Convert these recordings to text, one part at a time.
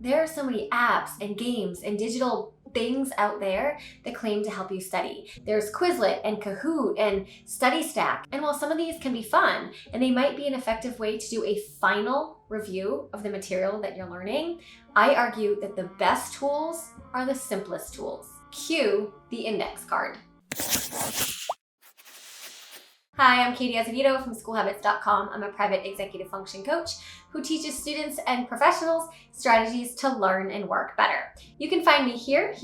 There are so many apps and games and digital things out there that claim to help you study. There's Quizlet and Kahoot and StudyStack. And while some of these can be fun and they might be an effective way to do a final review of the material that you're learning, I argue that the best tools are the simplest tools. Cue the index card. Hi, I'm Katie Azevedo from SchoolHabits.com. I'm a private executive function coach who teaches students and professionals strategies to learn and work better. You can find me here,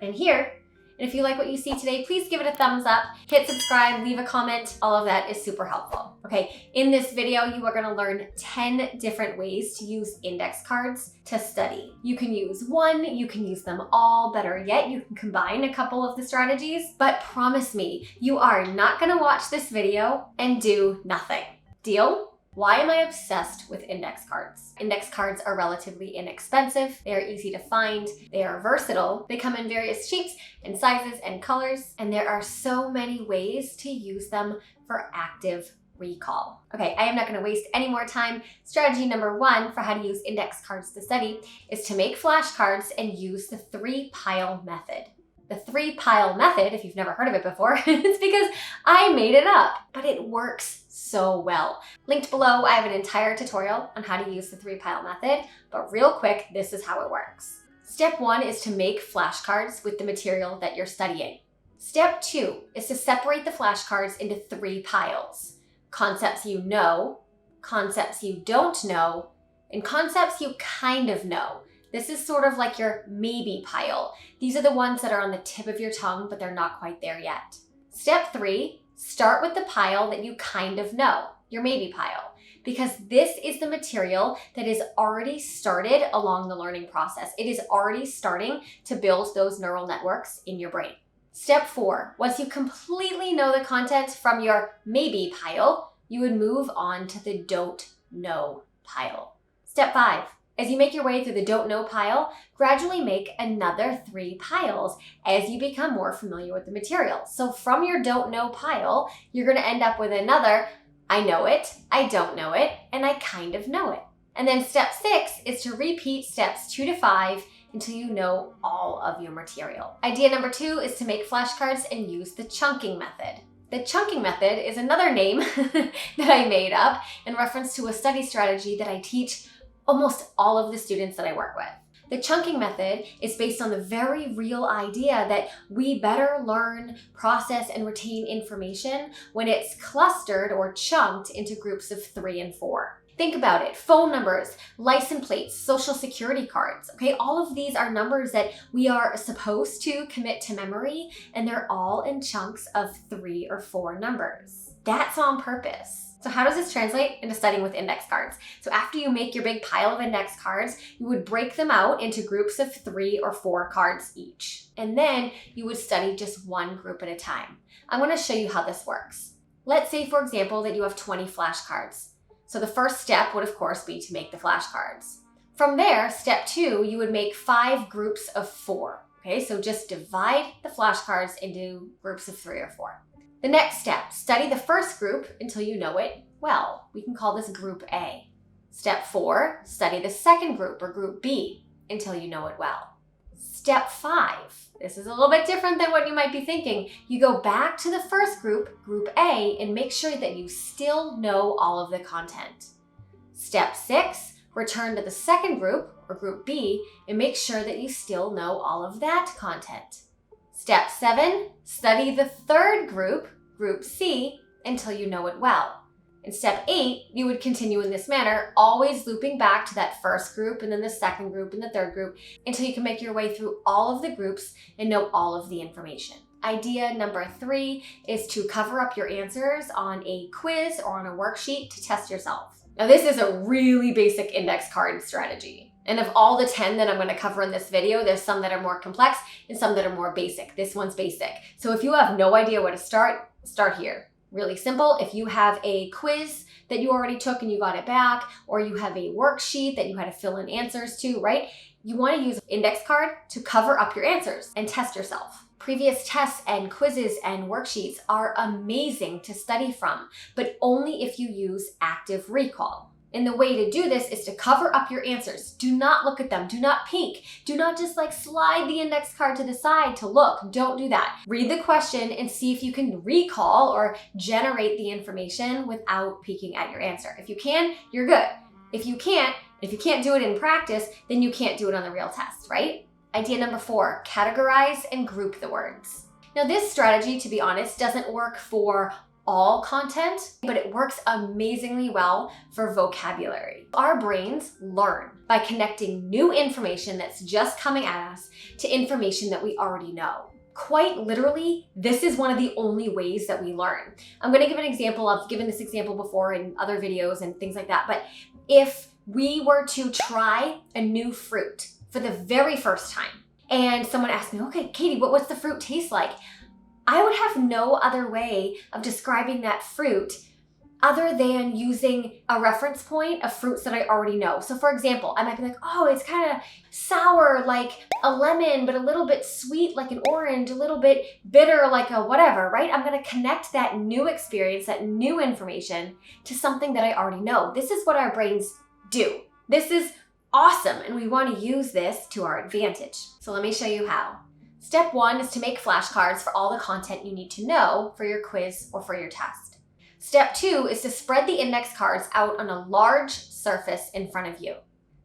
and here. And if you like what you see today, please give it a thumbs up, hit subscribe, leave a comment. All of that is super helpful. Okay, in this video, you are gonna learn 10 different ways to use index cards to study. You can use one, you can use them all, better yet, you can combine a couple of the strategies, but promise me, you are not gonna watch this video and do nothing. Deal? Why am I obsessed with index cards? Index cards are relatively inexpensive, they are easy to find, they are versatile, they come in various shapes and sizes and colors, and there are so many ways to use them for active recall. Okay, I am not going to waste any more time. Strategy number 1 for how to use index cards to study is to make flashcards and use the 3-pile method. The 3-pile method, if you've never heard of it before, it's because I made it up, but it works so well. Linked below, I have an entire tutorial on how to use the 3-pile method, but real quick, this is how it works. Step 1 is to make flashcards with the material that you're studying. Step 2 is to separate the flashcards into 3 piles. Concepts you know, concepts you don't know, and concepts you kind of know. This is sort of like your maybe pile. These are the ones that are on the tip of your tongue, but they're not quite there yet. Step 3, start with the pile that you kind of know, your maybe pile, because this is the material that is already started along the learning process. It is already starting to build those neural networks in your brain. Step 4, once you completely know the content from your maybe pile, you would move on to the don't know pile. Step 5, as you make your way through the don't know pile, gradually make another 3 piles as you become more familiar with the material. So from your don't know pile, you're going to end up with another I know it, I don't know it, and I kind of know it. And then step 6 is to repeat steps 2 to 5 until you know all of your material. Idea number 2 is to make flashcards and use the chunking method. The chunking method is another name that I made up in reference to a study strategy that I teach almost all of the students that I work with. The chunking method is based on the very real idea that we better learn, process, and retain information when it's clustered or chunked into groups of 3 and 4. Think about it. Phone numbers, license plates, social security cards, okay? All of these are numbers that we are supposed to commit to memory, and they're all in chunks of 3 or 4 numbers. That's on purpose. So how does this translate into studying with index cards? So after you make your big pile of index cards, you would break them out into groups of 3 or 4 cards each. And then you would study just one group at a time. I want to show you how this works. Let's say, for example, that you have 20 flashcards. So the first step would, of course, be to make the flashcards. From there, step 2, you would make 5 groups of 4. Okay, so just divide the flashcards into groups of 3 or 4. The next step, study the first group until you know it well. We can call this group A. Step 4, study the second group or group B until you know it well. Step 5, this is a little bit different than what you might be thinking. You go back to the first group, group A, and make sure that you still know all of the content. Step 6, return to the second group or group B and make sure that you still know all of that content. Step 7, study the third group, group C, until you know it well. In step 8, you would continue in this manner, always looping back to that first group and then the second group and the third group until you can make your way through all of the groups and know all of the information. Idea number 3 is to cover up your answers on a quiz or on a worksheet to test yourself. Now this is a really basic index card strategy. And of all the 10 that I'm going to cover in this video, there's some that are more complex and some that are more basic. This one's basic. So if you have no idea where to start here. Really simple. If you have a quiz that you already took and you got it back, or you have a worksheet that you had to fill in answers to, right? You want to use an index card to cover up your answers and test yourself. Previous tests and quizzes and worksheets are amazing to study from, but only if you use active recall. And the way to do this is to cover up your answers. Do not look at them. Do not peek. Do not just like slide the index card to the side to look. Don't do that. Read the question and see if you can recall or generate the information without peeking at your answer. If you can, you're good. If you can't do it in practice, then you can't do it on the real test, right? Idea number 4, categorize and group the words. Now this strategy, to be honest, doesn't work for all content, but it works amazingly well for vocabulary. Our brains learn by connecting new information that's just coming at us to information that we already know. Quite literally, this is one of the only ways that we learn. I'm going to give an example. I've given this example before in other videos and things like that, but if we were to try a new fruit for the very first time and someone asked me, okay, Katie, what's the fruit taste like? I would have no other way of describing that fruit other than using a reference point of fruits that I already know. So for example, I might be like, oh, it's kind of sour like a lemon, but a little bit sweet like an orange, a little bit bitter like a whatever, right? I'm gonna connect that new experience, that new information to something that I already know. This is what our brains do. This is awesome, and we want to use this to our advantage. So let me show you how. Step 1 is to make flashcards for all the content you need to know for your quiz or for your test. Step 2 is to spread the index cards out on a large surface in front of you.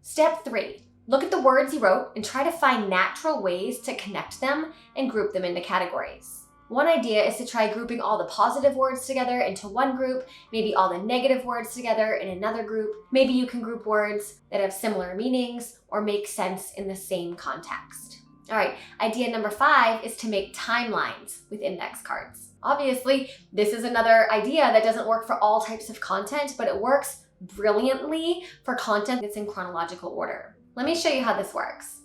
Step 3, look at the words you wrote and try to find natural ways to connect them and group them into categories. One idea is to try grouping all the positive words together into one group, maybe all the negative words together in another group. Maybe you can group words that have similar meanings or make sense in the same context. All right, idea number 5 is to make timelines with index cards. Obviously, this is another idea that doesn't work for all types of content, but it works brilliantly for content that's in chronological order. Let me show you how this works.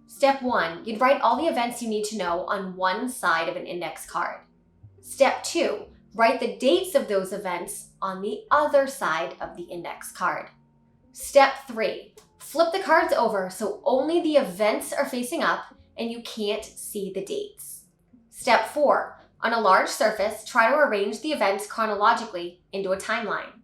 Step 1, you'd write all the events you need to know on one side of an index card. Step 2, write the dates of those events on the other side of the index card. Step 3, flip the cards over so only the events are facing up and you can't see the dates. Step 4, on a large surface, try to arrange the events chronologically into a timeline.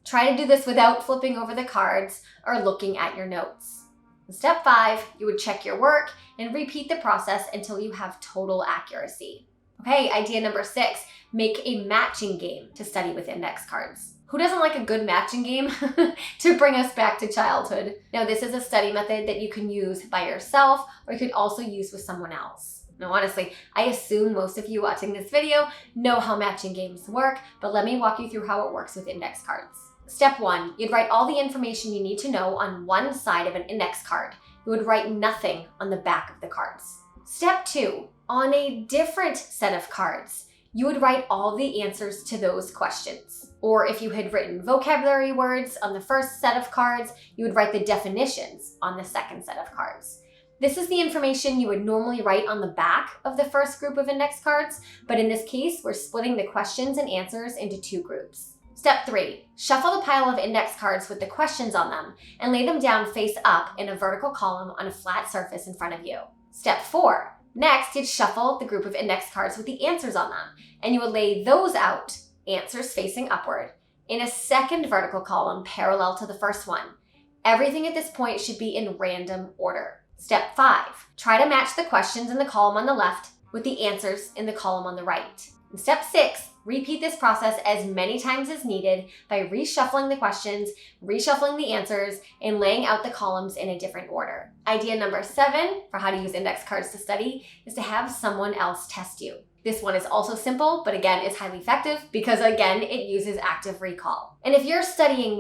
Try to do this without flipping over the cards or looking at your notes. Step 5, you would check your work and repeat the process until you have total accuracy. Okay, idea number 6, make a matching game to study with index cards. Who doesn't like a good matching game to bring us back to childhood? Now, this is a study method that you can use by yourself or you could also use with someone else. Now, honestly, I assume most of you watching this video know how matching games work, but let me walk you through how it works with index cards. Step 1, you'd write all the information you need to know on one side of an index card. You would write nothing on the back of the cards. Step 2, on a different set of cards, you would write all the answers to those questions. Or if you had written vocabulary words on the first set of cards, you would write the definitions on the second set of cards. This is the information you would normally write on the back of the first group of index cards, but in this case, we're splitting the questions and answers into 2 groups. Step 3, shuffle the pile of index cards with the questions on them and lay them down face up in a vertical column on a flat surface in front of you. Step 4, next you'd shuffle the group of index cards with the answers on them, and you would lay those out, answers facing upward, in a second vertical column parallel to the first one. Everything at this point should be in random order. Step 5, try to match the questions in the column on the left with the answers in the column on the right. And step 6, repeat this process as many times as needed by reshuffling the questions, reshuffling the answers, and laying out the columns in a different order. Idea number 7 for how to use index cards to study is to have someone else test you. This one is also simple, but again, it's highly effective because again, it uses active recall. And if you're studying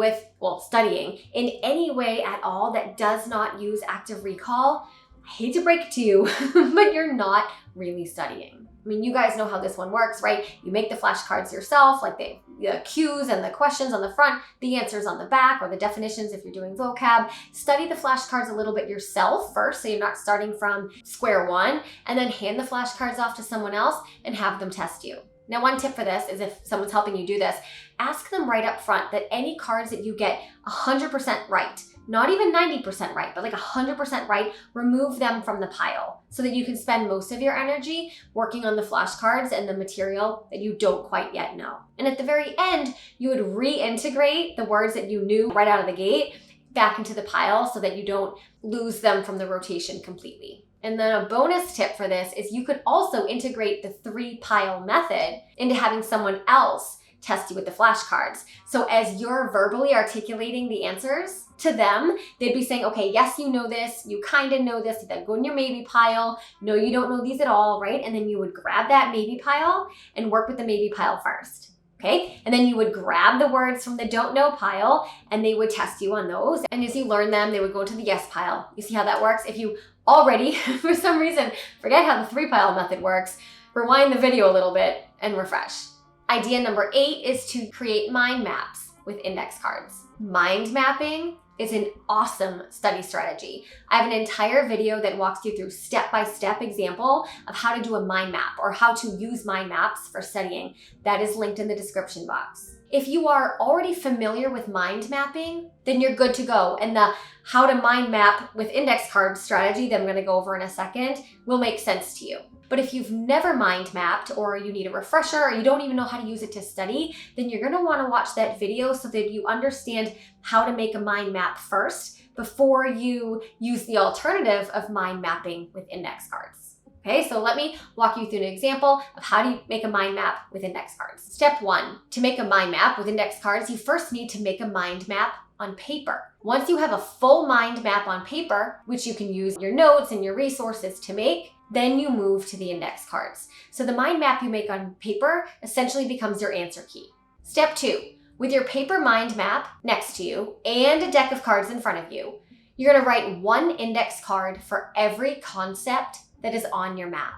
in any way at all that does not use active recall, I hate to break it to you, but you're not really studying. I mean, you guys know how this one works, right? You make the flashcards yourself, like the cues and the questions on the front, the answers on the back, or the definitions if you're doing vocab. Study the flashcards a little bit yourself first, so you're not starting from square one, and then hand the flashcards off to someone else and have them test you. Now, one tip for this is if someone's helping you do this, ask them right up front that any cards that you get 100% right, not even 90% right, but like 100% right, remove them from the pile so that you can spend most of your energy working on the flashcards and the material that you don't quite yet know. And at the very end, you would reintegrate the words that you knew right out of the gate back into the pile so that you don't lose them from the rotation completely. And then a bonus tip for this is you could also integrate the 3-pile method into having someone else test you with the flashcards. So as you're verbally articulating the answers to them, they'd be saying, okay, yes, you know this, you kind of know this, then go in your maybe pile. No, you don't know these at all, right? And then you would grab that maybe pile and work with the maybe pile first. Okay, and then you would grab the words from the don't know pile and they would test you on those. And as you learn them, they would go to the yes pile. You see how that works? If you already, for some reason, forget how the 3-pile method works, rewind the video a little bit and refresh. Idea number 8 is to create mind maps with index cards. Mind mapping is an awesome study strategy. I have an entire video that walks you through step-by-step example of how to do a mind map or how to use mind maps for studying. That is linked in the description box. If you are already familiar with mind mapping, then you're good to go. And the how to mind map with index card strategy that I'm gonna go over in a second will make sense to you. But if you've never mind mapped or you need a refresher or you don't even know how to use it to study, then you're gonna wanna watch that video so that you understand how to make a mind map first before you use the alternative of mind mapping with index cards. Okay, so let me walk you through an example of how do you make a mind map with index cards. Step 1, to make a mind map with index cards, you first need to make a mind map on paper. Once you have a full mind map on paper, which you can use your notes and your resources to make, then you move to the index cards. So the mind map you make on paper essentially becomes your answer key. Step 2, with your paper mind map next to you and a deck of cards in front of you, you're gonna write one index card for every concept that is on your map.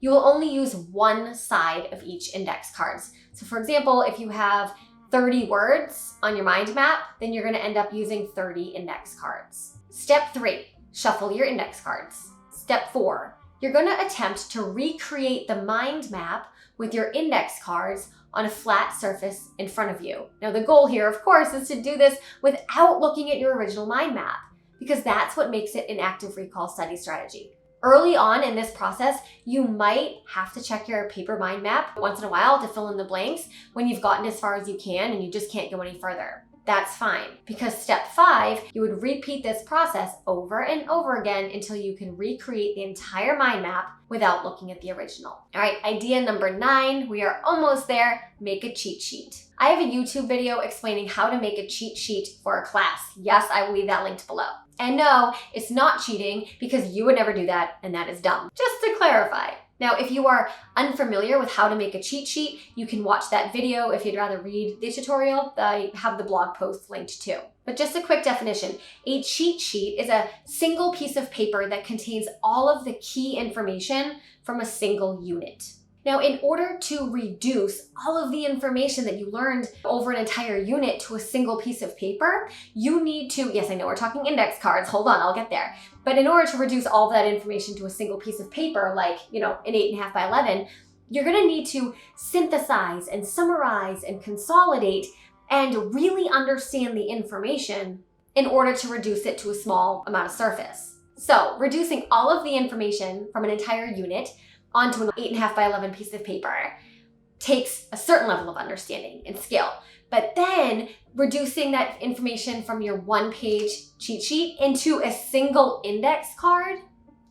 You will only use one side of each index cards. So for example, if you have 30 words on your mind map, then you're gonna end up using 30 index cards. Step 3, shuffle your index cards. Step 4, you're gonna attempt to recreate the mind map with your index cards on a flat surface in front of you. Now the goal here, of course, is to do this without looking at your original mind map, because that's what makes it an active recall study strategy. Early on in this process, you might have to check your paper mind map once in a while to fill in the blanks when you've gotten as far as you can and you just can't go any further. That's fine, because step 5, you would repeat this process over and over again until you can recreate the entire mind map without looking at the original. All right, idea number 9, we are almost there, make a cheat sheet. I have a YouTube video explaining how to make a cheat sheet for a class. Yes, I will leave that linked below. And no, it's not cheating because you would never do that and that is dumb. Just to clarify. Now, if you are unfamiliar with how to make a cheat sheet, you can watch that video if you'd rather read the tutorial. I have the blog post linked too. But just a quick definition, a cheat sheet is a single piece of paper that contains all of the key information from a single unit. Now, in order to reduce all of the information that you learned over an entire unit to a single piece of paper, you need to, yes, I know we're talking index cards, hold on, I'll get there. But in order to reduce all of that information to a single piece of paper, like, an 8.5 by 11, you're gonna need to synthesize and summarize and consolidate and really understand the information in order to reduce it to a small amount of surface. So, reducing all of the information from an entire unit onto an 8.5 by 11 piece of paper takes a certain level of understanding and skill. But then reducing that information from your one-page cheat sheet into a single index card,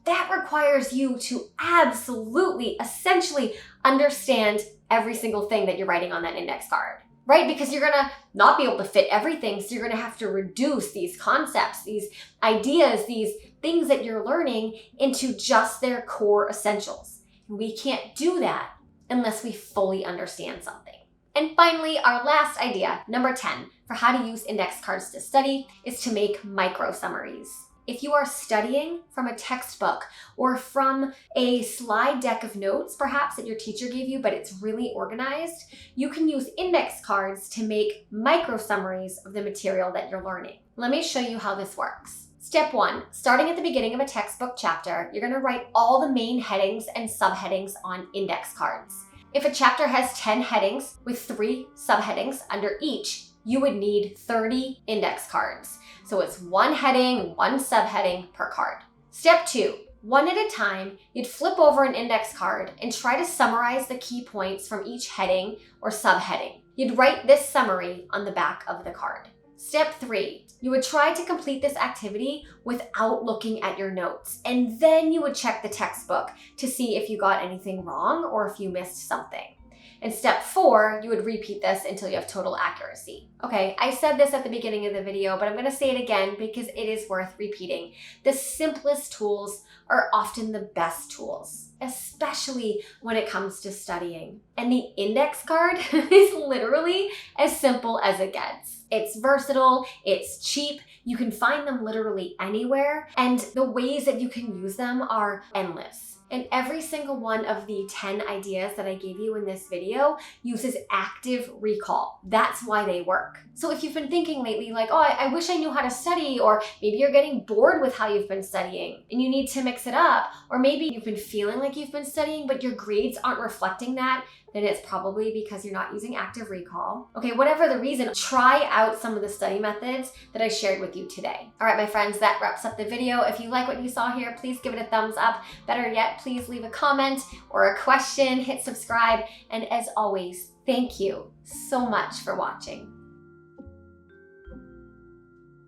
that requires you to absolutely, essentially understand every single thing that you're writing on that index card, right? Because you're gonna not be able to fit everything, so you're gonna have to reduce these concepts, these ideas, these things that you're learning into just their core essentials. We can't do that unless we fully understand something. And finally, our last idea, number 10, for how to use index cards to study is to make micro summaries. If you are studying from a textbook or from a slide deck of notes, perhaps that your teacher gave you, but it's really organized, you can use index cards to make micro summaries of the material that you're learning. Let me show you how this works. Step 1, starting at the beginning of a textbook chapter, you're gonna write all the main headings and subheadings on index cards. If a chapter has 10 headings with 3 subheadings under each, you would need 30 index cards. So it's 1 heading, 1 subheading per card. Step 2, one at a time, you'd flip over an index card and try to summarize the key points from each heading or subheading. You'd write this summary on the back of the card. Step 3, you would try to complete this activity without looking at your notes, and then you would check the textbook to see if you got anything wrong or if you missed something. And step 4, you would repeat this until you have total accuracy. Okay, I said this at the beginning of the video, but I'm gonna say it again because it is worth repeating. The simplest tools are often the best tools, especially when it comes to studying. And the index card is literally as simple as it gets. It's versatile, it's cheap, you can find them literally anywhere, and the ways that you can use them are endless. And every single one of the 10 ideas that I gave you in this video uses active recall. That's why they work. So if you've been thinking lately like, oh, I wish I knew how to study, or maybe you're getting bored with how you've been studying and you need to mix it up, or maybe you've been feeling like you've been studying but your grades aren't reflecting that, then it's probably because you're not using active recall. Okay, whatever the reason, try out some of the study methods that I shared with you today. All right, my friends, that wraps up the video. If you like what you saw here, please give it a thumbs up. Better yet, please leave a comment or a question, hit subscribe, and as always, thank you so much for watching.